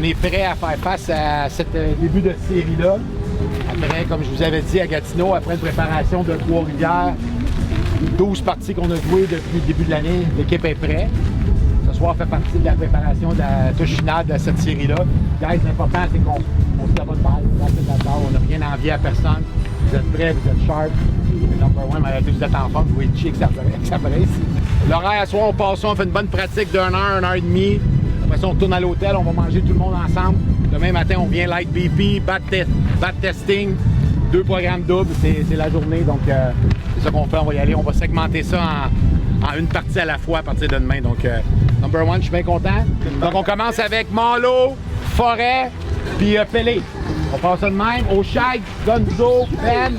On est prêt à faire face à ce début de série-là. Après, comme je vous avais dit, à Gatineau, après une préparation de Trois-Rivières, 12 parties qu'on a jouées depuis le début de l'année, l'équipe est prête. Ce soir fait partie de la préparation de la touche finale de cette série-là. Guys, l'important, c'est qu'on se tape pas de balle, on n'a rien à envier à personne. Vous êtes prêts, vous êtes sharp. Number one, vous êtes en forme, vous pouvez chier que ça brasse. L'horaire, à soir, on passe ça, on fait une bonne pratique d'1 heure, 1 heure et demie. Après ça, on retourne à l'hôtel, on va manger tout le monde ensemble. Demain matin, on vient light BP, bat testing, 2 programmes doubles, c'est la journée. Donc, c'est ça qu'on fait, on va y aller. On va segmenter ça en une partie à la fois à partir de demain. Donc, number one, je suis bien content. Donc, on commence avec Malo, Forêt, puis Pelé. On passe ça de même. Au Shag, Gonzo, Ben.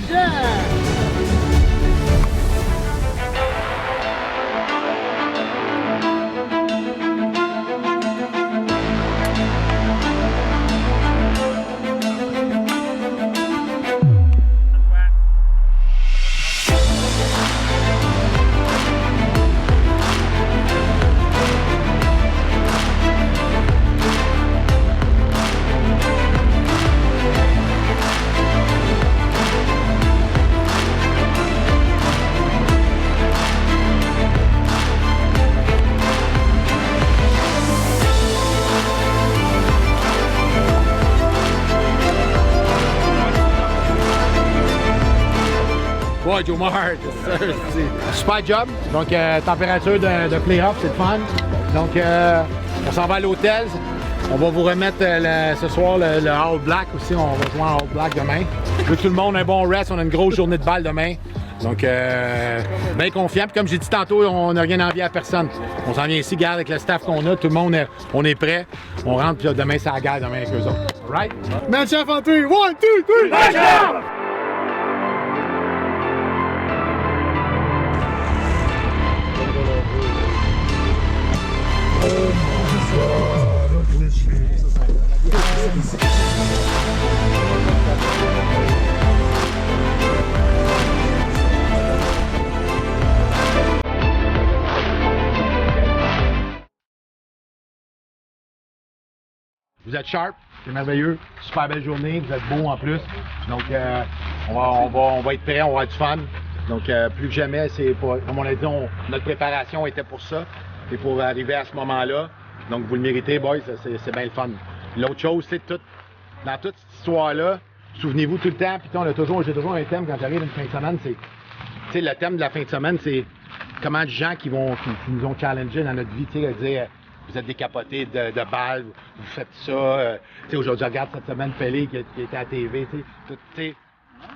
Ouais, Joe Mart, super job. Donc, température de play-off, c'est le fun. Donc, on s'en va à l'hôtel. On va vous remettre ce soir le All Black aussi. On va jouer en All Black demain. Je veux que tout le monde ait un bon rest. On a une grosse journée de balle demain. Donc, bien confiant. Puis comme j'ai dit tantôt, on n'a rien envie à personne. On s'en vient ici, garde avec le staff qu'on a. Tout le monde, on est prêt. On rentre, puis demain, c'est la guerre demain avec eux autres. All right? Man chef en 3, 1, 2, 3, Match up! Vous êtes sharp, c'est merveilleux, super belle journée, vous êtes beau en plus. Donc on va être prêt, on va être fun. Donc plus que jamais, c'est comme on l'a dit, notre préparation était pour ça et pour arriver à ce moment-là. Donc vous le méritez, boys, c'est bien le fun. L'autre chose, c'est dans toute cette histoire-là, souvenez-vous tout le temps, puis j'ai toujours un thème quand j'arrive une fin de semaine, c'est le thème de la fin de semaine, c'est comment les gens qui nous ont challengés dans notre vie, tu sais, dire vous êtes décapotés de balles, vous faites ça. Aujourd'hui, je regarde cette semaine Pelé qui était à la TV.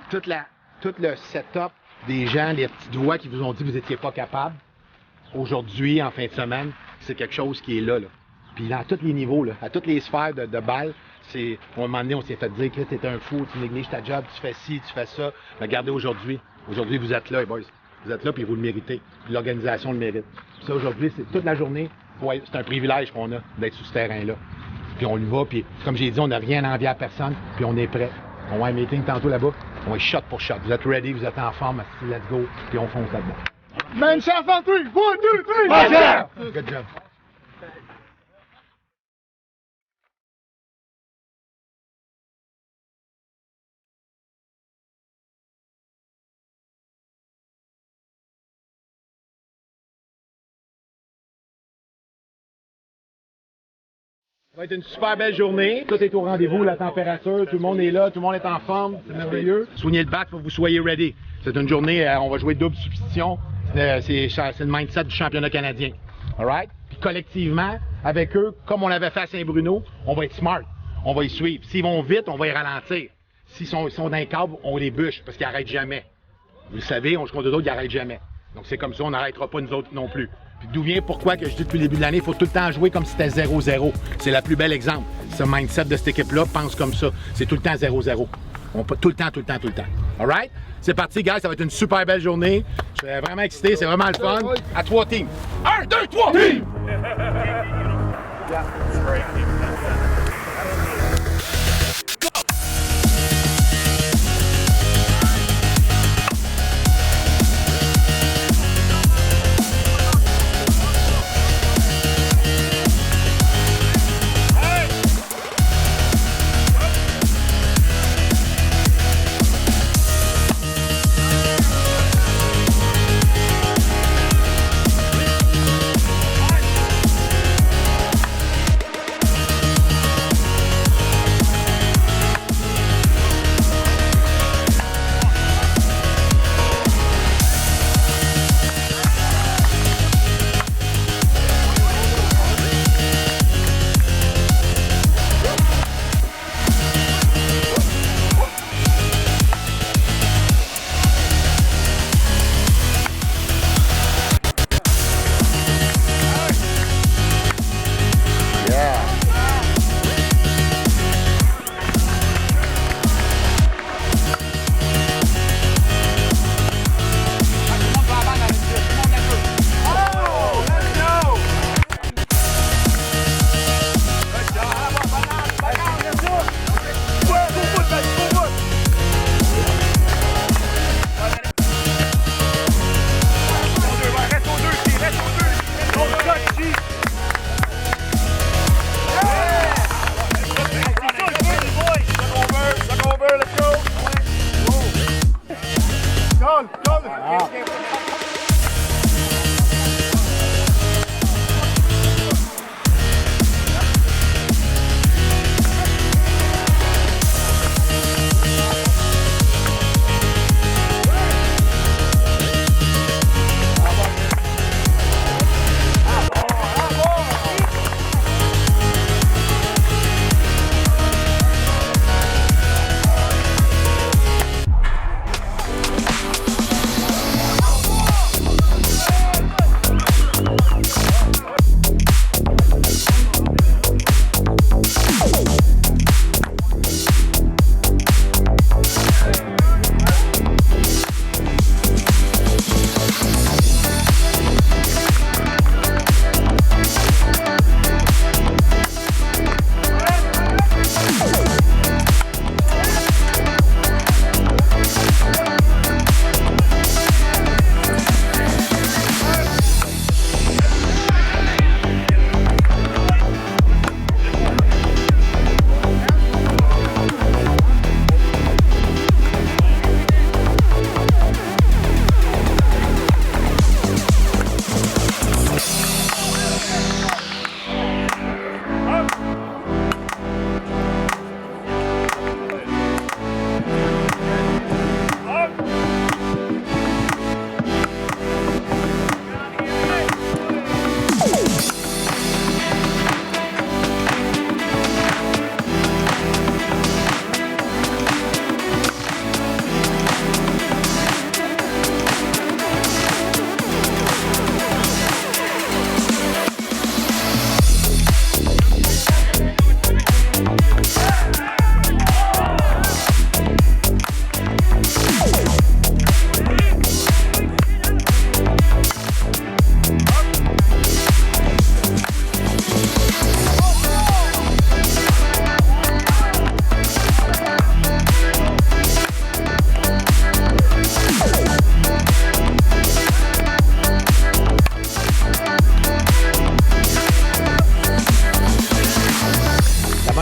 Tout le setup des gens, les petites voix qui vous ont dit que vous n'étiez pas capable, aujourd'hui, en fin de semaine, c'est quelque chose qui est là. Puis dans tous les niveaux, là, à toutes les sphères de balles, à un moment donné, on s'est fait dire que t'es un fou, tu négliges ta job, tu fais ci, tu fais ça. Mais regardez aujourd'hui. Aujourd'hui, vous êtes là, les boys. Vous êtes là, puis vous le méritez. Puis l'organisation le mérite. Puis ça, aujourd'hui, c'est toute la journée. Ouais, c'est un privilège qu'on a d'être sur ce terrain-là. Puis on y va, puis comme j'ai dit, on n'a rien à envier à personne, puis on est prêt. On va à un meeting tantôt là-bas, on est shot pour shot. Vous êtes ready, vous êtes en forme, let's go, puis on fonce là-dedans. Man chef en 3, 1, 2, 3, Match up! Good job. Ça va être une super belle journée. Tout est au rendez-vous, la température, tout le monde est là, tout le monde est en forme, c'est merveilleux. Soignez le bat pour que vous soyez ready. C'est une journée, on va jouer double substitution. C'est le mindset du championnat canadien. All right? Puis collectivement, avec eux, comme on l'avait fait à Saint-Bruno, on va être smart. On va y suivre. S'ils vont vite, on va y ralentir. S'ils sont dans les câbles, on les bûche parce qu'ils n'arrêtent jamais. Vous le savez, on se compte d'autres, ils n'arrêtent jamais. Donc c'est comme ça, on n'arrêtera pas nous autres non plus. Puis d'où vient pourquoi que je dis depuis le début de l'année, il faut tout le temps jouer comme si c'était 0-0. C'est le plus bel exemple. Ce mindset de cette équipe-là pense comme ça. C'est tout le temps 0-0. On peut tout le temps. All right? C'est parti, guys. Ça va être une super belle journée. Je suis vraiment excité. C'est vraiment le fun. À 3 teams. 1, 2, 3! Team!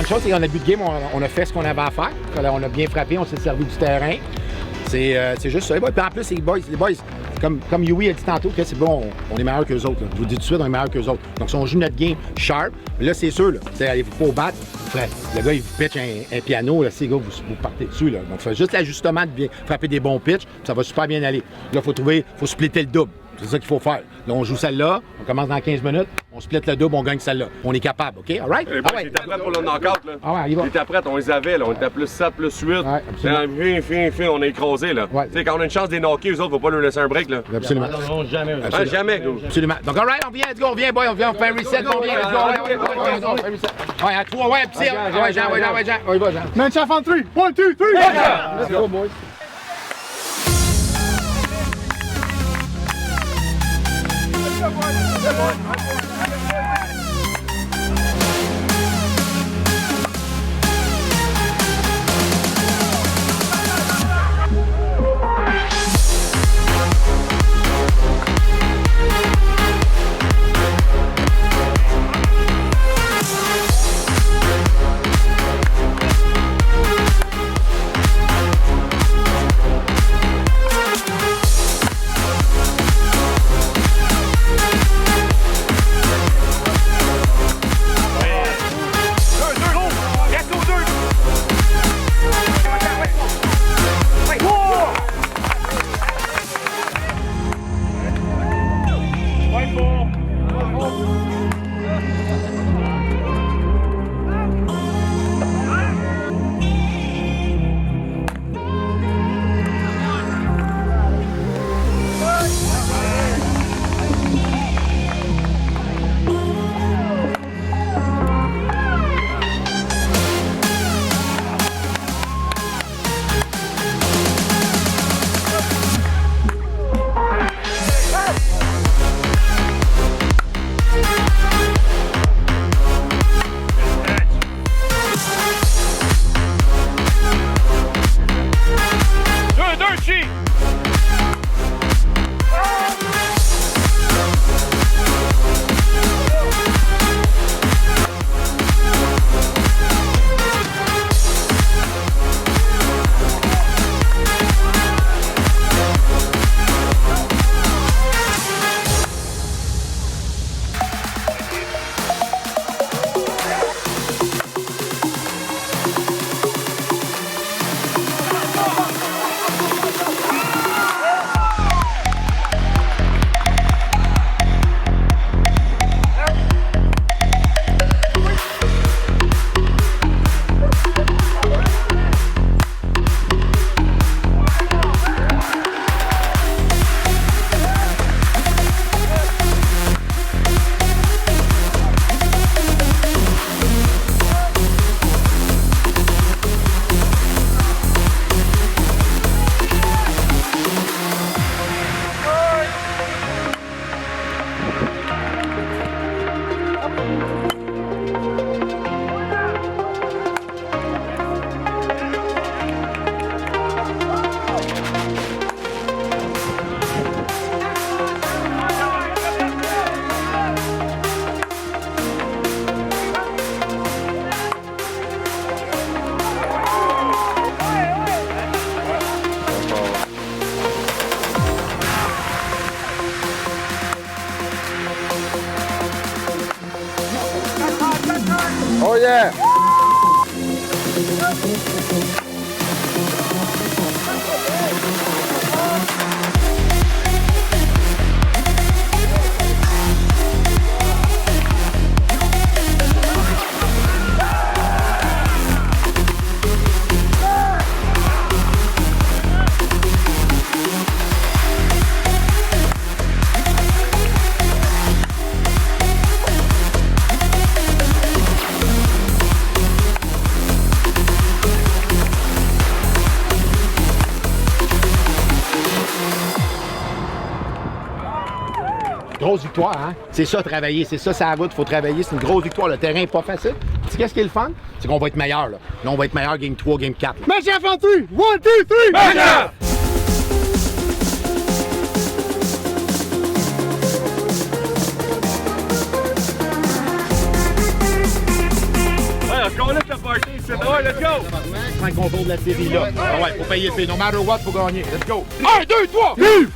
bonne chose, c'est qu'en début de game, on a fait ce qu'on avait à faire. On a bien frappé, on s'est servi du terrain. C'est juste ça, les boys. Puis en plus, les boys, comme Yui a dit tantôt, que c'est bon, on est meilleur qu'eux autres. Là. Je vous dis tout de suite, on est meilleur qu'eux autres. Donc, si on joue notre game sharp, là, c'est sûr, là, allez-vous pas au battre, le gars, il vous pitch un piano, là, c'est gars, vous partez dessus. Là. Donc, faites juste l'ajustement de bien frapper des bons pitchs, ça va super bien aller. Là, il faut splitter le double. C'est ça qu'il faut faire. Là, on joue celle-là, on commence dans 15 minutes, on split le double, on gagne celle-là. On est capable, OK? All right? J'étais prêt pour le knockout, là. Ah ouais, il va. J'étais prêt, on les avait, là. On était à plus 7, plus 8. Ouais, absolument. Fin, on est écrasé, là. Ouais. Tu sais, quand on a une chance de les knocker, eux autres, faut pas leur laisser un break, là. Absolument. Non, jamais. Ah, jamais, gros. Absolument. Donc, all right, on vient, let's go, on vient, boy, on fait un reset, on vient, let's go, on fait un reset. Ouais, à 3, ouais, petit, ouais, Jean, ouais, Jean. Men's half on 3. 1, 2, 3. Let's go, boys. Oh yeah! Grosse victoire, hein? C'est ça, travailler. C'est ça, la route. Il faut travailler. C'est une grosse victoire. Le terrain n'est pas facile. Tu sais qu'est-ce qui est le fun? C'est qu'on va être meilleur, là. Là, on va être meilleur game 3, game 4. Là. Men's half on 3. 1, 2, 3. Ouais, encore là, let's go! Prends le contrôle de la série là. Ah ouais, faut payer le prix. No matter what, faut gagner. Let's go. 1, 2, 3, vive!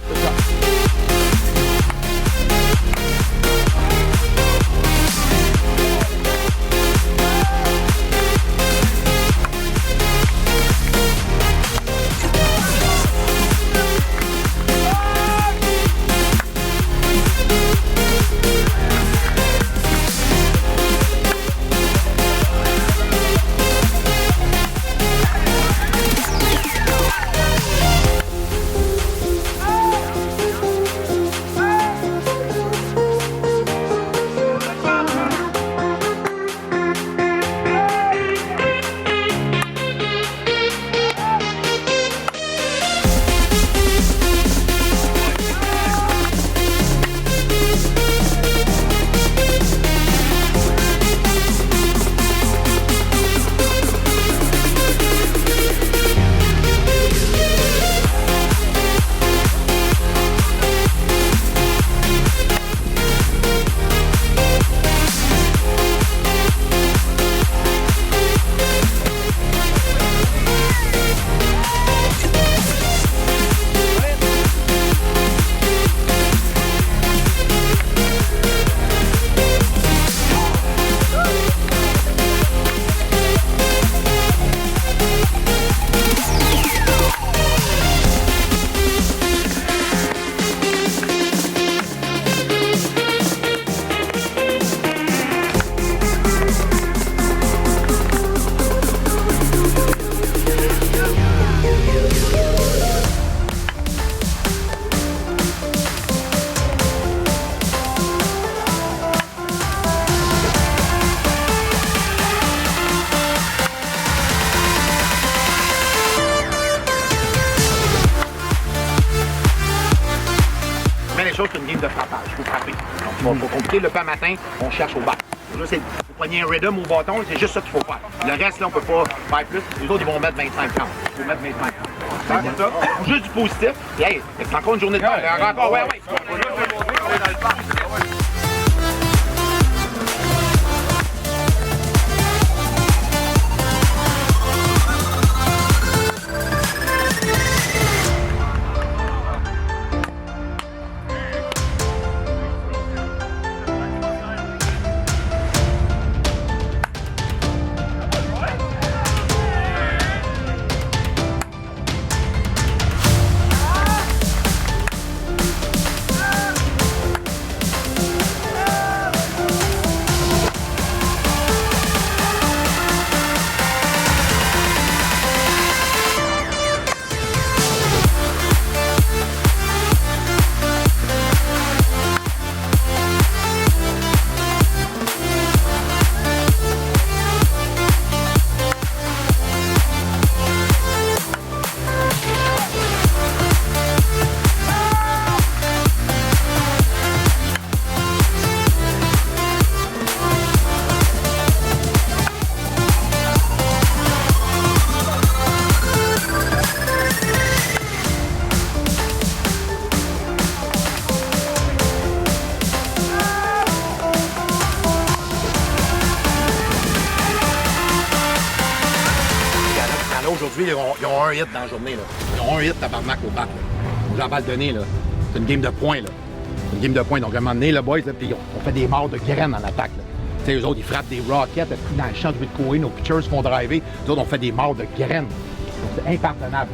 C'est une game de frappage, il faut frapper. Donc, il faut compliquer le pas matin, on cherche au bat. Là, c'est faut poigner un rhythm au bâton, c'est juste ça qu'il faut faire. Le reste, là, on peut pas faire plus. Les autres, ils vont mettre 25-30. Il faut mettre 25-30. C'est ça. Juste du positif. Et hey, c'est encore une journée de balle. Encore, ouais. Aujourd'hui, ils ont un hit dans la journée. Là. Ils ont un hit tabarnak au bat. J'ai la balle donnée. Là. C'est une game de points. Là. C'est une game de points. Donc, à un moment donné, le boys, là, puis on fait des morts de graines en attaque. Tu sais, eux autres, ils frappent des rockets dans le champ de but de courir. Nos pitchers font driver. Nous autres, on fait des morts de graines. Donc, c'est impardonnable.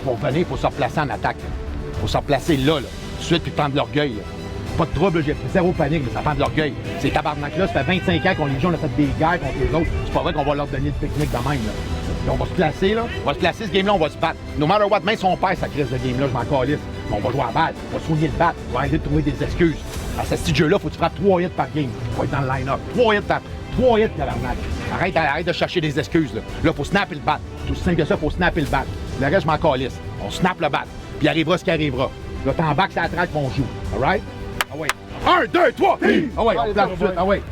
Pour venir, il faut se replacer en attaque. Il faut se replacer là. Tout de suite, puis prendre de l'orgueil. Pas de trouble, j'ai pris zéro panique, mais ça prend de l'orgueil. Ces tabarnak-là, ça fait 25 ans qu'on les joue, on a fait des guerres contre les autres. C'est pas vrai qu'on va leur donner de technique de même. Là. Puis on va se placer, là. On va se placer, ce game-là, on va se battre. No matter what, même si on perd sa crise de game-là, je m'en calisse. Mais on va jouer à balle, on va soigner le bat, on va arrêter de trouver des excuses. À ce petit jeu-là, faut que tu frappes 3 hits par game. Faut être dans le line-up. 3 hits, tabarnak. Arrête de chercher des excuses, là. Là, faut snapper le bat. Tout simple que ça, faut snapper le bat. Le reste, je m'en calisse. On snappe le bat. Puis arrivera ce qui arrivera. Là, t'embarques sur la traque, on joue. All right? Ah ouais. 1, 2, 3! Ah ouais, on place tout de suite. Ah ouais.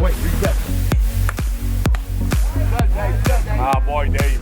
Ouais, reset. Ah boy, Dave.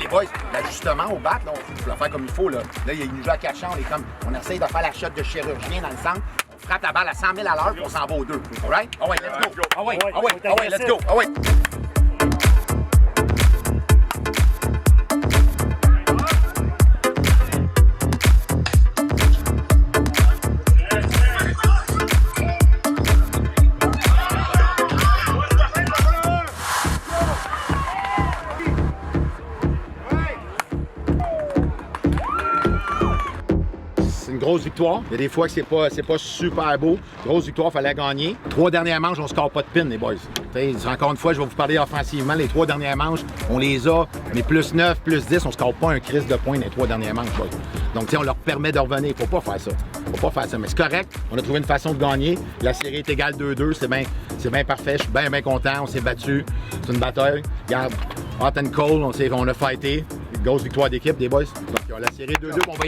les boys, l'ajustement au bat, là, on faut le faire comme il faut. Là, il nous joue à 4 champs, on essaye de faire la shot de chirurgien dans le centre. On frappe la balle à 100 000 à l'heure, puis on s'en va aux deux. All right? Ah ouais, let's go. Ah ouais, let's go. Ah ouais. Une grosse victoire. Il y a des fois que c'est pas super beau. Grosse victoire, il fallait gagner. 3 dernières manches, on score pas de pin, les boys. T'sais, encore une fois, je vais vous parler offensivement. Les 3 dernières manches, on les a. Mais plus 9, plus 10, on score pas un crise de points dans les 3 dernières manches, boys. Donc, on leur permet de revenir. Faut pas faire ça. Faut pas faire ça. Mais c'est correct. On a trouvé une façon de gagner. La série est égale 2-2. C'est bien parfait. Je suis bien content. On s'est battu. C'est une bataille. Regarde, hot and cold, on a fighté. Grosse victoire d'équipe, des boys. Donc, la série 2-2, on va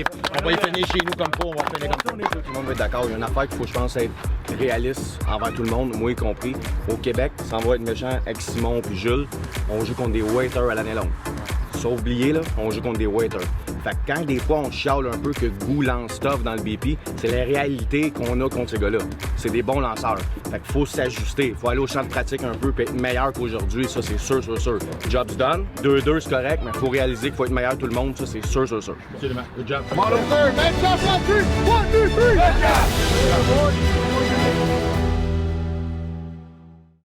y finir chez nous comme ça, on va finir comme ça. Tout le monde va être d'accord. Il y a une affaire qu'il faut, je pense, être réaliste envers tout le monde, moi y compris. Au Québec, sans va être méchant avec Simon puis Jules, on joue contre des waiters à l'année longue. Sauf oublier, là, on joue contre des waiters. Fait que quand des fois on chiale un peu que Gou lance stuff dans le BP, c'est la réalité qu'on a contre ces gars-là. C'est des bons lanceurs. Fait qu'il faut s'ajuster. Il faut aller au champ de pratique un peu et être meilleur qu'aujourd'hui. Ça, c'est sûr. Job's done. 2-2, c'est correct, mais il faut réaliser qu'il faut être meilleur tout le monde. Ça, c'est sûr. Absolument. Good job. Come on, third, man. Shot, 1, 2, 3.